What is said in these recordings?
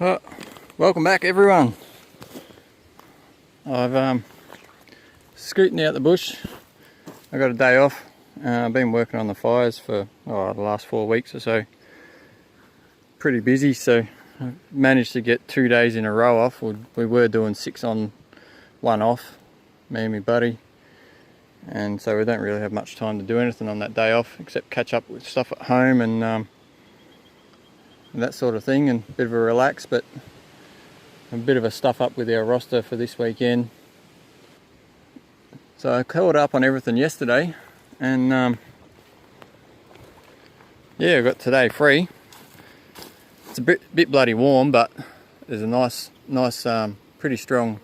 Well, welcome back everyone. I've scooting out the bush. I got a day off. I've been working on the fires for the last 4 weeks or so. Pretty busy, so I managed to get 2 days in a row off. We were doing 6 on, 1 off, me and my buddy. And so we don't really have much time to do anything on that day off except catch up with stuff at home and that sort of thing, and a bit of a relax, but a bit of a stuff up with our roster for this weekend. So I caught up on everything yesterday, and yeah, I got today free. It's a bit bloody warm, but there's a nice, pretty strong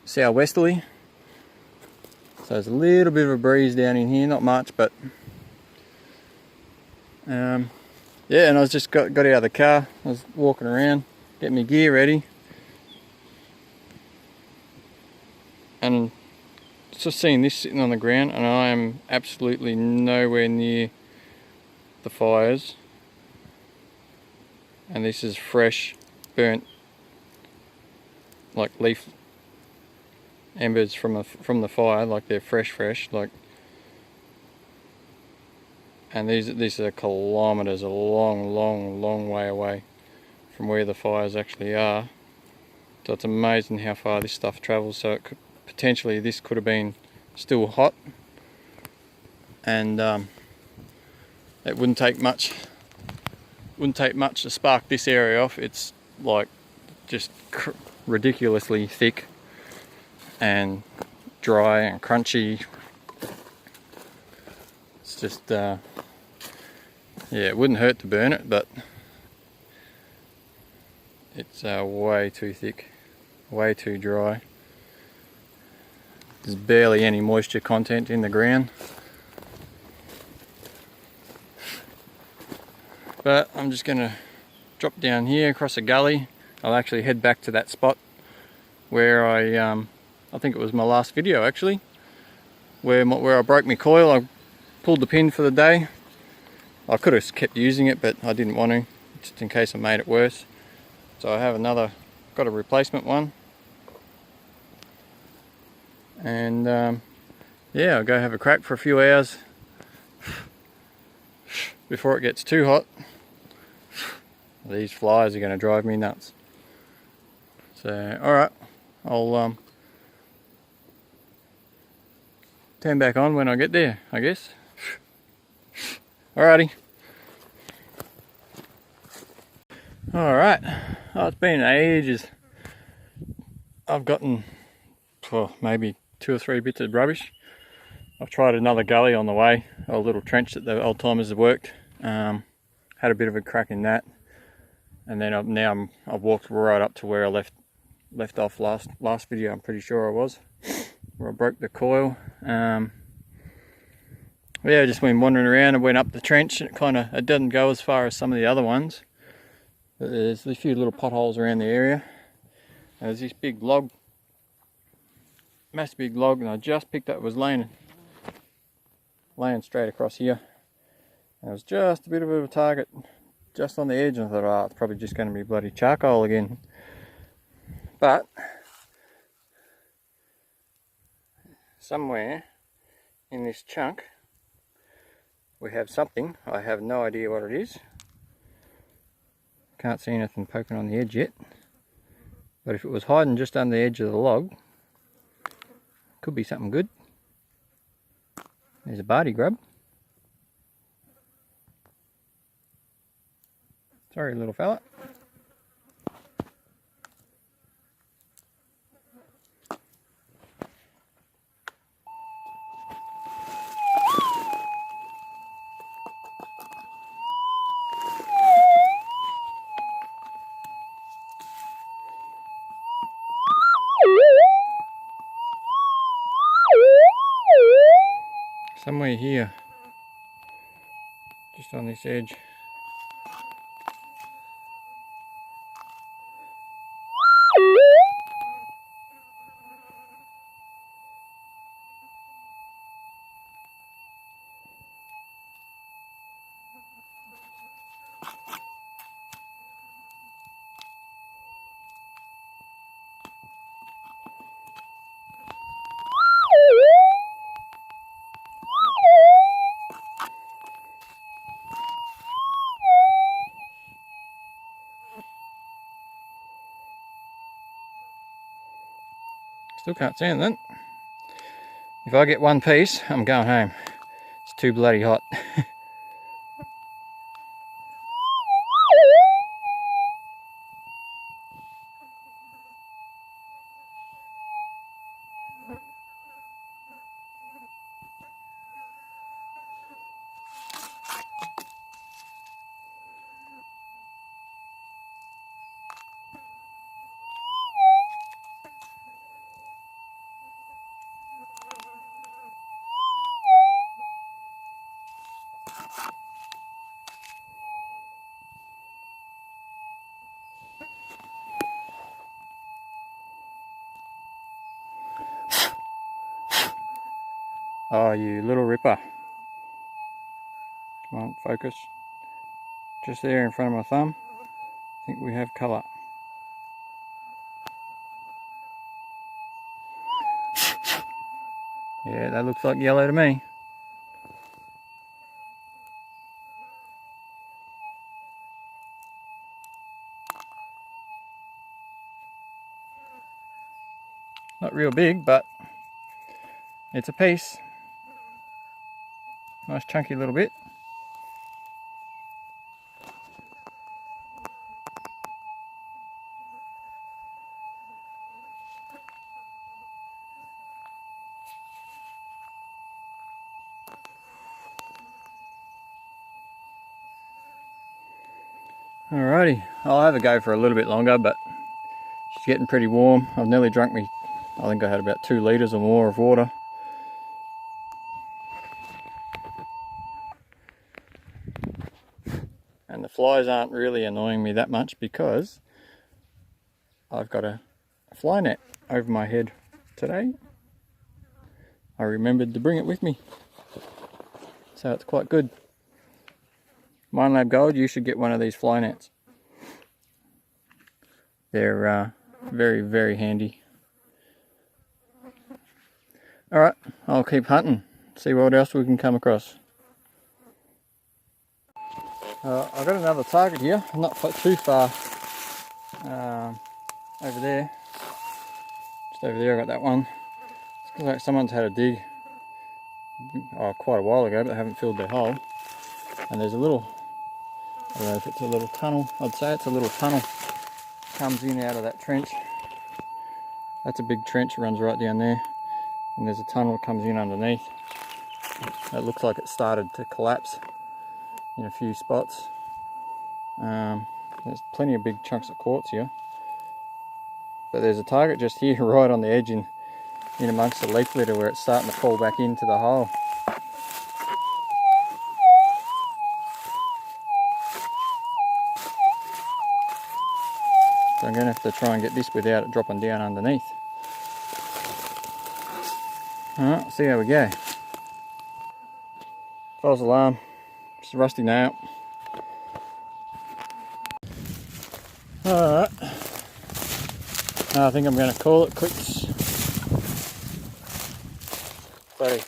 southwesterly. So there's a little bit of a breeze down in here, not much, but yeah, and I was just got out of the car. I was walking around, getting my gear ready, and just seeing this sitting on the ground, and I am absolutely nowhere near the fires. And this is fresh, burnt, like leaf embers from the fire, like they're fresh, like. And these are kilometres, a long way away from where the fires actually are. So it's amazing how far this stuff travels. So it could, potentially this could have been still hot, and it wouldn't take much to spark this area off. It's like just ridiculously thick and dry and crunchy. It's just yeah, it wouldn't hurt to burn it, but it's way too thick, way too dry. There's barely any moisture content in the ground. But I'm just going to drop down here across a gully. I'll actually head back to that spot where I think it was my last video actually, where I broke my coil. I pulled the pin for the day. I could have kept using it, but I didn't want to, just in case I made it worse. So I have got a replacement one. And yeah, I'll go have a crack for a few hours before it gets too hot. These flies are going to drive me nuts. So, alright, I'll turn back on when I get there, I guess. Alrighty. Alright, oh, it's been ages. I've gotten maybe 2 or 3 bits of rubbish. I've tried another gully on the way, a little trench that the old timers have worked. Had a bit of a crack in that, and then I've walked right up to where I left off last video. I'm pretty sure I was, where I broke the coil. Yeah, just went wandering around and went up the trench, and it doesn't go as far as some of the other ones, but there's a few little potholes around the area. And there's this big log, massive big log, and I just picked up, it was laying straight across here. And it was just a bit of a target just on the edge, and I thought, oh, it's probably just going to be bloody charcoal again. But somewhere in this chunk we have something. I have no idea what it is. Can't see anything poking on the edge yet. But if it was hiding just under the edge of the log, could be something good. There's a barty grub. Sorry, little fella. Somewhere here, just on this edge. Still can't see anything. If I get one piece, I'm going home. It's too bloody hot. Oh, you little ripper. Come on, focus. Just there in front of my thumb. I think we have colour. Yeah, that looks like yellow to me. Not real big, but it's a piece. Nice chunky little bit. Alrighty, I'll have a go for a little bit longer, but she's getting pretty warm. I've nearly drunk me, I think I had about 2 litres or more of water. And the flies aren't really annoying me that much because I've got a fly net over my head today. I remembered to bring it with me, so it's quite good. Minelab Gold, you should get one of these fly nets. They're very, very handy. Alright, I'll keep hunting, see what else we can come across. I've got another target here, not too far over there. Just over there I got that one. It's like someone's had a dig quite a while ago, but they haven't filled their hole. And there's a little, I don't know if it's a little tunnel, I'd say it's a little tunnel. Comes in out of that trench. That's a big trench, runs right down there. And there's a tunnel that comes in underneath. It looks like it started to collapse in a few spots. There's plenty of big chunks of quartz here. But there's a target just here right on the edge in amongst the leaf litter where it's starting to fall back into the hole. So I'm going to have to try and get this without it dropping down underneath. Alright, see how we go. False alarm, just a rusty nail. Alright, I think I'm going to call it quits. Bloody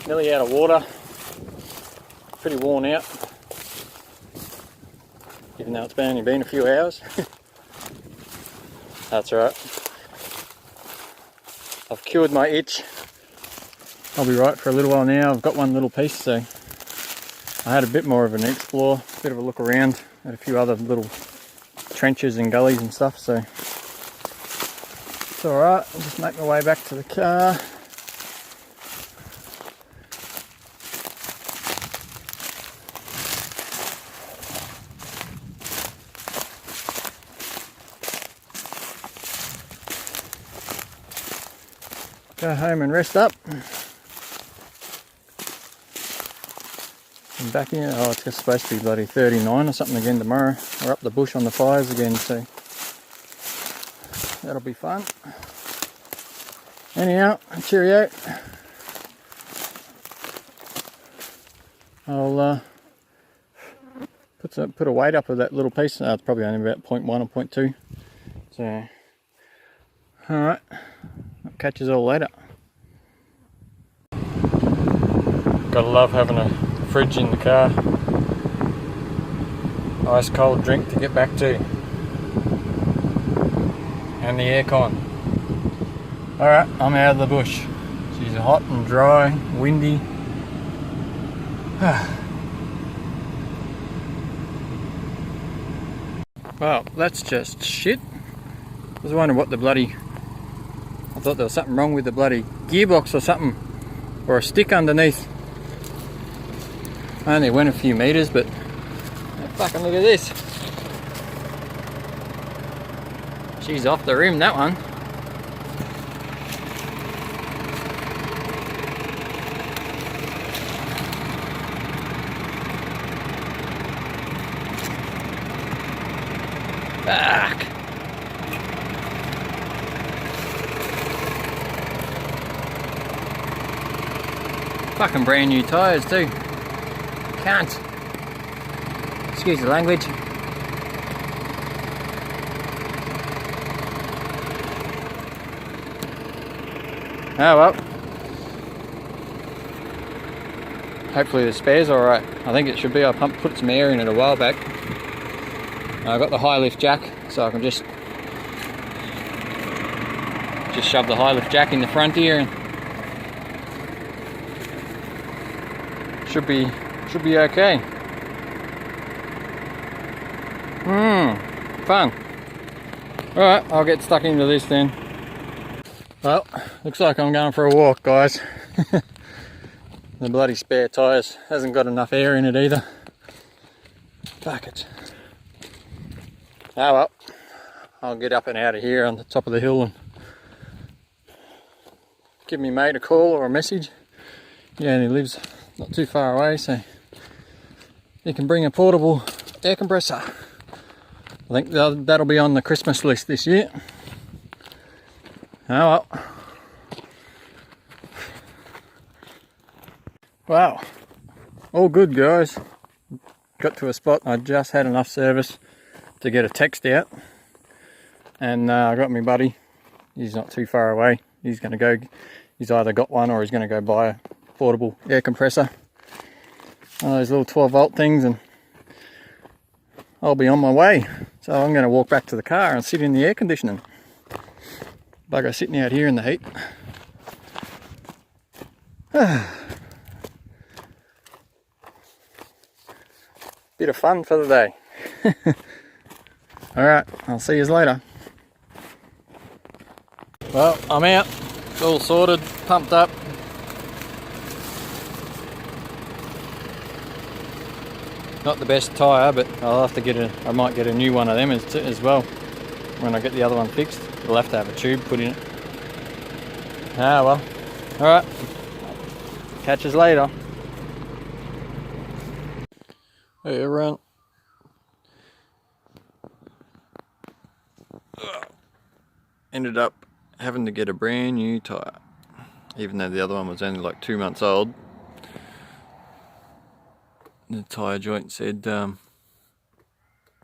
nearly out of water, pretty worn out, even though it's only been a few hours. That's right. I've cured my itch. I'll be right for a little while now. I've got one little piece, so I had a bit more of an explore, a bit of a look around at a few other little trenches and gullies and stuff, so it's alright. I'll just make my way back to the car. Go home and rest up. And back in. Oh, it's just supposed to be bloody 39 or something again tomorrow. We're up the bush on the fires again, so that'll be fun. Anyhow, cheerio. I'll put a weight up of that little piece. It's probably only about 0.1 or 0.2. So, alright. Catch us all later. Gotta love having a fridge in the car. Ice cold drink to get back to. And the aircon. Alright, I'm out of the bush. She's hot and dry, windy. Well, that's just shit. I was wondering what the bloody... I thought there was something wrong with the bloody gearbox or something. Or a stick underneath. I only went a few meters, but... fucking look at this. She's off the rim, that one. Fuck. Fucking brand new tyres too. Can't. Excuse the language. Oh well. Hopefully the spare's alright. I think it should be. I put some air in it a while back. I got the high lift jack, so I can just shove the high lift jack in the front here, and should be okay. Fun. Alright, I'll get stuck into this then. Well, looks like I'm going for a walk, guys. The bloody spare tyres hasn't got enough air in it either. Fuck it. Oh well, I'll get up and out of here on the top of the hill and give me mate a call or a message. Yeah, and he lives not too far away, so he can bring a portable air compressor. I think that'll be on the Christmas list this year. Oh well. Wow, all good, guys. Got to a spot, I just had enough service to get a text out, and I got my buddy. He's not too far away. He's going to go, he's either got one or he's going to go buy a portable air compressor. One of those little 12 volt things, and I'll be on my way. So I'm going to walk back to the car and sit in the air conditioning. Bugger sitting out here in the heat. Bit of fun for the day. Alright, I'll see you later. Well, I'm out. It's all sorted, pumped up. Not the best tyre, but I'll have to get I might get a new one of them as well. When I get the other one fixed, we'll have to have a tube put in it. Ah well. Alright. Catch us later. Hey everyone. Ended up having to get a brand new tyre, even though the other one was only like 2 months old. The tyre joint said there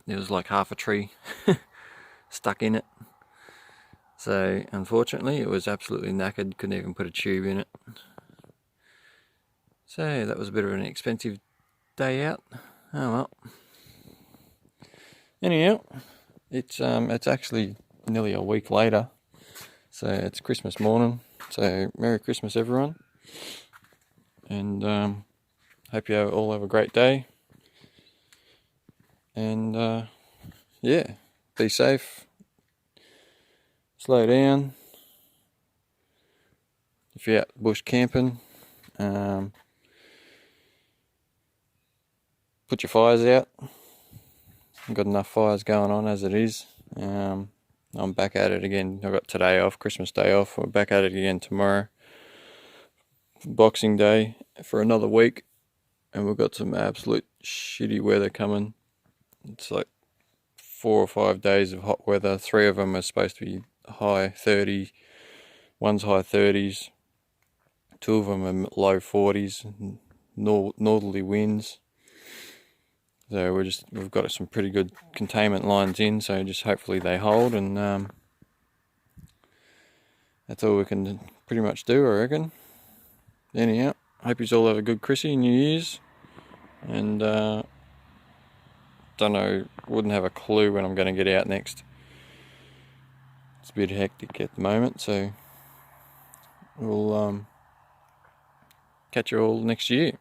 was like half a tree stuck in it, so unfortunately it was absolutely knackered, couldn't even put a tube in it. So that was a bit of an expensive day out. Oh well. Anyhow, it's actually nearly a week later, so it's Christmas morning, so Merry Christmas everyone, and hope you all have a great day, and yeah, be safe, slow down if you're out bush camping, put your fires out. I've got enough fires going on as it is. I'm back at it again. I've got today off, Christmas Day off. We're back at it again tomorrow, Boxing Day, for another week. And we've got some absolute shitty weather coming. It's like 4 or 5 days of hot weather. 3 of them are supposed to be high 30s. One's high 30s. 2 of them are low 40s. Northerly winds. So we've got some pretty good containment lines in, so just hopefully they hold, and that's all we can pretty much do, I reckon. Anyhow, hope you all have a good Chrissy, New Year's, and don't know, wouldn't have a clue when I'm going to get out next. It's a bit hectic at the moment, so we'll catch you all next year.